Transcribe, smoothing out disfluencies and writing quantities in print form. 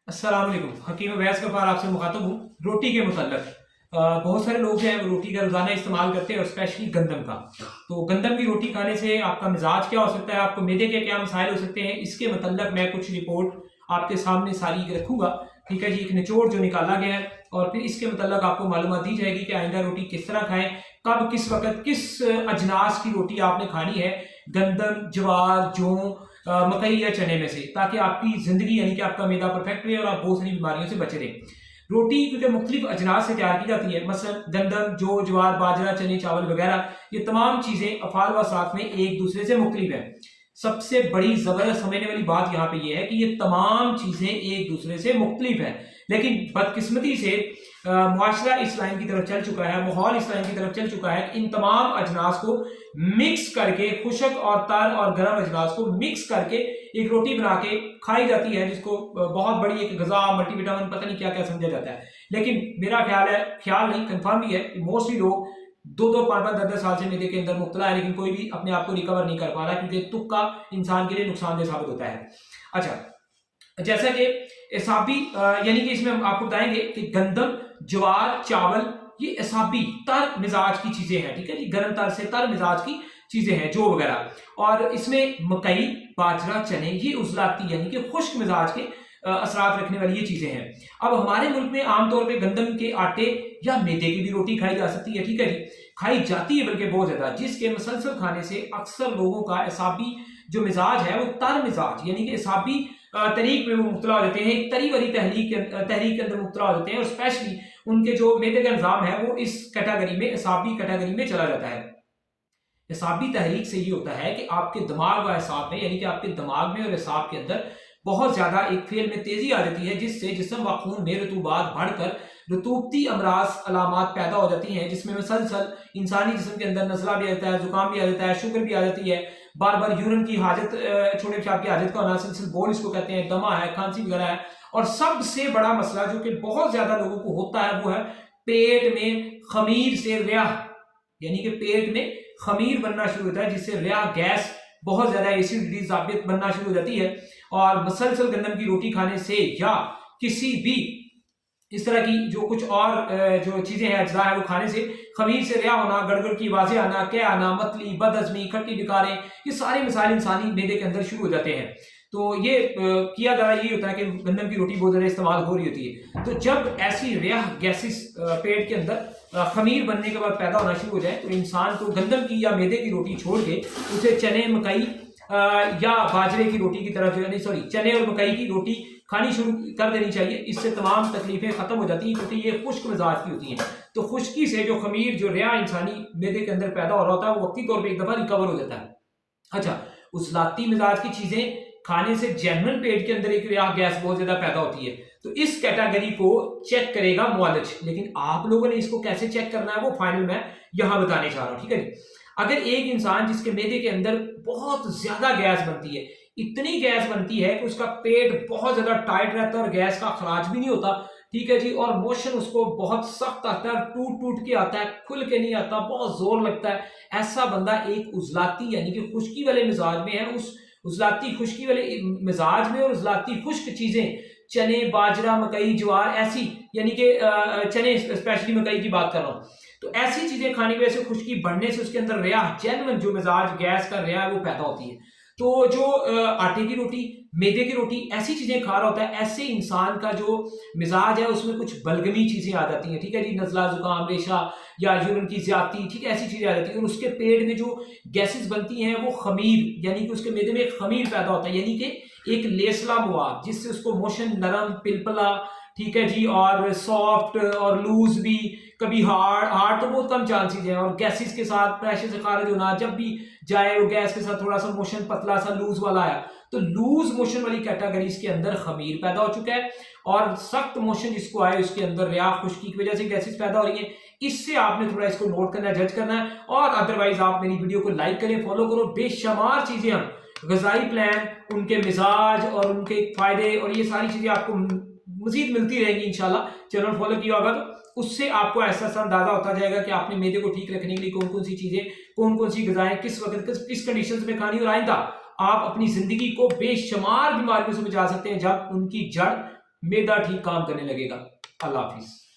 अस्सलाम वालेकुम। हकीम अवैस गफ्फार आपसे मुखातब हूँ रोटी के मुतल्लक। बहुत सारे लोग हैं वो रोटी का रोज़ाना इस्तेमाल करते हैं और स्पेशली गंदम का। तो गंदम की रोटी खाने से आपका मिजाज क्या हो सकता है, आपको मैदे के क्या मसाइल हो सकते हैं, इसके मुतल्लक मैं कुछ रिपोर्ट आपके सामने सारी रखूँगा। ठीक है जी, एक निचोड़ जो निकाला गया है और फिर इसके मुतल्लक आपको मालूमात दी जाएगी कि आइंदा रोटी किस तरह खाएं, कब किस वक्त किस अजनास की रोटी आपने खानी है, गंदम, ज्वार, जौ, मकई या चने में से, ताकि आपकी जिंदगी यानी कि आपका मैदा परफेक्ट रहे और आप बहुत सारी बीमारियों से बचे रहें। रोटी क्योंकि मुख्तलिफ अजनास से तैयार की जाती है, मसलन गंदम, जौ, ज्वार, बाजरा, चने, चावल वगैरह, ये तमाम चीजें अफाल व साथ में एक दूसरे से मुख्तलिफ है। सबसे बड़ी जबरदस्त समझने वाली बात यहाँ पे ये है कि ये तमाम चीजें एक दूसरे से मुख्तलिफ है, लेकिन बदकिस्मती से मुआशरा इस लाइन की तरफ चल चुका है, माहौल इस लाइन की तरफ चल चुका है कि इन तमाम अजनास को मिक्स करके, खुशक और तर और गर्म अजनास को मिक्स करके एक रोटी बना के खाई जाती है, जिसको बहुत बड़ी एक गजा, मल्टीविटामिन, पता नहीं क्या क्या समझा जाता है। लेकिन मेरा ख्याल नहीं, कंफर्म भी है कि मोस्टली लोग 2-2, 5-5, 10-10 साल से मैदे के अंदर मुब्तला है, लेकिन कोई भी अपने आप को रिकवर नहीं कर पा रहा, क्योंकि तुक्का इंसान के लिए नुकसानदेह साबित होता है। अच्छा, जैसा कि एसाबी यानी कि इसमें हम आपको बताएंगे कि गंदम, ज्वार, चावल ये एसाबी तर मिजाज की चीजें हैं। ठीक है जी, गर्म तर से तर मिजाज की चीजें हैं, जो वगैरह। और इसमें मकई, बाजरा, चने ये उजलाती यानी कि खुश्क मिजाज के असरात रखने वाली ये चीजें हैं। अब हमारे मुल्क में आमतौर पे गंदम के आटे या मैदे की भी रोटी खाई जा सकती है। ठीक है जी, खाई जाती है बल्कि बहुत ज्यादा, जिसके मुसलसल खाने से अक्सर लोगों का एसाबी जो मिजाज है वो तर मिजाज यानी कि एसाबी तहरीक में वो मुब्तला हो जाते हैं, एक तरी वाली तहरीक के अंदर मुब्तला हो जाते हैं, और स्पेशली उनके जो मैदे का निजाम है वो इस कैटेगरी में, एसाबी कैटेगरी में चला जाता है। एसाबी तहरीक से ये होता है कि आपके दिमाग व एसाब में, यानी कि आपके दिमाग में और एसाब के अंदर बहुत ज्यादा एक फेल में तेजी आ जाती है, जिससे जिस्म व खून में रतूबात बढ़कर रतूबती अमराज अलामात पैदा हो जाती हैं, जिसमें मुसलसल इंसानी जिस्म के अंदर नजला भी आ जाता है, जुकाम भी आ जाता है, शुगर भी आ जाती है, बार बार यूरिन की हाजत, छोटे पेशाब की हाजत का होना, सिलसिल बोल इसको कहते हैं, दमा है, खांसी वगैरह है। और सबसे बड़ा मसला जो कि बहुत ज्यादा लोगों को होता है वो है पेट में खमीर से रियाह, यानी कि पेट में खमीर बनना शुरू होता है, जिससे रियाह गैस, बहुत ज्यादा एसिडिटी ज़ाबित बनना शुरू हो जाती है। और मुसलसल गंदम की रोटी खाने से या किसी भी इस तरह की जो कुछ और जो चीजें हैं, अज्जा है, वो खाने से खमीर से रिया होना, गड़गड़ की आवाजें आना, क्या आना, मतली, बदहजमी, खट्टी बिकारें, ये सारे मिसाइल इंसानी मैदे के अंदर शुरू हो जाते हैं। तो ये किया जा रहा ये होता है कि गंदम की रोटी बहुत ज्यादा इस्तेमाल हो रही होती है। तो जब ऐसी रिया गैसेस पेट के अंदर खमीर बनने के बाद पैदा होना शुरू हो जाए, तो इंसान को गंदम की या मैदे की रोटी छोड़ के उसे चने, मकई या बाजरे की रोटी की तरफ, यानी सॉरी, चने और मकई की रोटी खानी शुरू कर देनी चाहिए। इससे तमाम तकलीफें खत्म हो जाती हैं, क्योंकि ये खुश्क मिजाज की होती हैं। तो खुश्की से जो खमीर, जो रिया इंसानी मैदे के अंदर पैदा हो रहा होता है, वो वक्ती तौर पे एक दफा रिकवर हो जाता है। अच्छा, उजलाती मिजाज की चीजें खाने से जेनरल पेट के अंदर एक रिया गैस बहुत ज्यादा पैदा होती है। तो इस कैटेगरी को चेक करेगा मुआलिज, लेकिन आप लोगों ने इसको कैसे चेक करना है वो फाइनल मैं यहां बताने जा रहा हूं। ठीक है जी, अगर एक इंसान जिसके मैदे के अंदर बहुत ज्यादा गैस बनती है, इतनी गैस बनती है कि उसका पेट बहुत ज्यादा टाइट रहता है और गैस का खराज भी नहीं होता, ठीक है जी, और मोशन उसको बहुत सख्त आता है, टूट टूट के आता है, खुल के नहीं आता, बहुत जोर लगता है, ऐसा बंदा एक उजलाती यानी कि खुश्की वाले मिजाज में है। उस उजलाती खुश्की वाले मिजाज में और उजलाती खुश्क चीजें, चने, बाजरा, मकई, ज्वार, ऐसी यानी कि चने स्पेशली मकई की बात कर रहा हूँ, तो ऐसी चीजें खाने की वजह से खुश्की बढ़ने से उसके अंदर रिया, जेन्युइन जो मिजाज गैस का रिया है वो पैदा होती है। तो जो आटे की रोटी, मैदे की रोटी, ऐसी चीजें खा रहा होता है, ऐसे इंसान का जो मिजाज है उसमें कुछ बलगमी चीजें आ जाती हैं। ठीक है जी, नजला, जुकाम, रेशा या यूरिन की ज्यादती, ठीक है, ऐसी चीजें आ जाती हैं। और उसके पेट में जो गैसेस बनती हैं वो खमीर, यानी कि उसके मैदे में एक खमीर पैदा होता है, यानी कि एक लेसला मवाद, जिससे उसको मोशन नरम, पिलपला, ठीक है जी, और सॉफ्ट और लूज भी, कभी हार्ड तो बहुत कम चांसेस हैं, और गैसेस के साथ प्रेशर से खारिज होना, जब भी जाए वो गैस के साथ थोड़ा सा मोशन पतला सा लूज वाला आया, तो लूज मोशन वाली कैटेगरीज के अंदर खमीर पैदा हो चुका है। और सख्त मोशन जिसको आए उसके अंदर रिया, खुश्की की वजह से गैसेस पैदा हो रही है। इससे आपने थोड़ा इसको नोट करना है, जज करना है, और अदरवाइज आप मेरी वीडियो को लाइक करें, फॉलो करो। बेशुमार चीजें हम ग़िज़ाई प्लान, उनके मिजाज और उनके फायदे और ये सारी चीजें आपको मजीद मिलती रहेंगी इंशाल्लाह। चैनल फॉलो किया होगा तो उससे आपको ऐसा अंदाजा होता जाएगा कि आपने मैदे को ठीक रखने के लिए कौन कौन सी चीजें, कौन कौन सी ग़िज़ाएं किस वक्त किस कंडीशन में खानी, और आइंदा आप अपनी जिंदगी को बेशुमार बीमारियों से बचा सकते हैं जब उनकी जड़ میدا ٹھیک کام کرنے لگے گا۔ اللہ حافظ۔